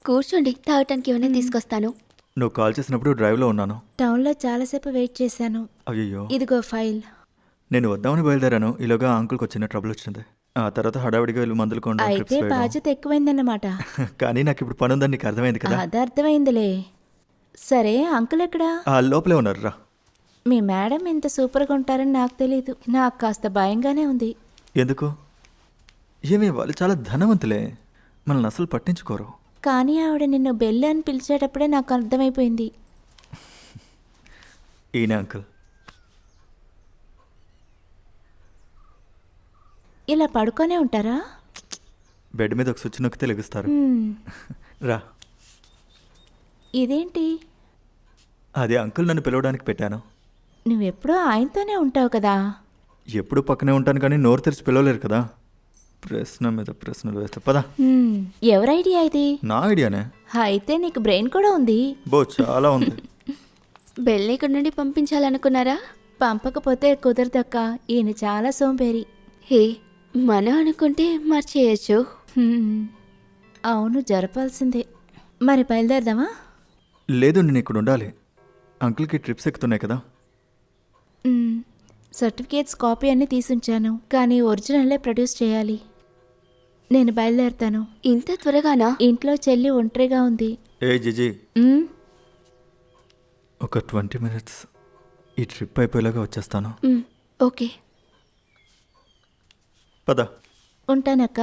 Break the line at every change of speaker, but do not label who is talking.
కూర్చోండి, తాగటానికి ఏమైనా తీసుకొస్తాను.
నువ్వు కాల్ చేసినప్పుడు డ్రైవ్లో ఉన్నాను.
టౌన్లో చాలాసేపు వెయిట్ చేశాను.
అయ్యయ్యో,
ఇదిగో ఫైల్.
నేను వద్దామని బయలుదేరాను. ఈలోగా అంకుల్కి వచ్చిన ట్రబుల్ వచ్చింది. ఆ తర్వాత హడావిడిగా వెళ్ళి మందులు కొనడం,
అయితే
ట్రిప్స్ వేయడం.
బాధ్యత ఎక్కువైందన్నమాట.
కానీ నాకు ఇప్పుడు పని ఉందని నీకు అర్థమైంది కదా.
అది అర్థమైందిలే. సరే, అంకుల్ ఎక్కడా?
ఆ లోపలే ఉన్నారు రా.
మీ మేడం ఇంత సూపర్గా ఉంటారని నాకు తెలీదు. నాకు కాస్త భయంగానే ఉంది.
ఎందుకు? ఏమి వాళ్ళు చాలా ధనవంతులే, మనల్ని అసలు పట్టించుకోరు.
కానీ ఆవిడ నిన్ను బెల్లి అని పిలిచేటప్పుడే నాకు అర్థమైపోయింది.
ఈయన అంకుల్.
ఇలా పడుకొనే ఉంటారా?
బెడ్ మీద ఒక స్విచ్ నొక్కితే లెగుస్తారు. రా.
ఇదేంటి?
అది అంకుల్ నన్ను పిలవడానికి పెట్టాను.
నువ్వెప్పుడూ ఆయనతోనే ఉంటావు కదా.
ఎప్పుడు పక్కనే ఉంటాను కానీ నోరు తెరిచి పిలవలేరు కదా. ప్రశ్న మీద ప్రశ్నలు వేస్తే పదా.
ఎవరి ఐడియా ఇది?
నా ఐడియానే.
అయితే నీకు బ్రెయిన్ కూడా ఉంది.
బో చాలా ఉంది.
బెల్ని ఇక్కడి నుండి పంపించాలనుకున్నారా?
పంపకపోతే కుదరదక్క. ఈయన చాలా సోంబేరి.
హే, మనం అనుకుంటే మర్చేయచ్చు.
అవును, జరపాల్సిందే. మరి బయలుదేరదామా?
లేదు, నేను ఇక్కడ ఉండాలి. అంకుల్కి ట్రిప్స్ ఎక్కుతున్నాయి కదా.
సర్టిఫికేట్స్ కాపీ అన్నీ తీసుంచాను, కానీ ఒరిజినల్లే ప్రొడ్యూస్ చేయాలి. నేను బయలుదేరుతాను.
ఇంత త్వరగానా?
ఇంట్లో చెల్లి ఒంటరిగా ఉంది.
ఏ జిజి,
మ్మ్.
ఒక 20 minutes ఈ ట్రిప్ అయిపోయేలాగా వచ్చేస్తాను.
ఓకే.
పద.
ఉంటానక్క.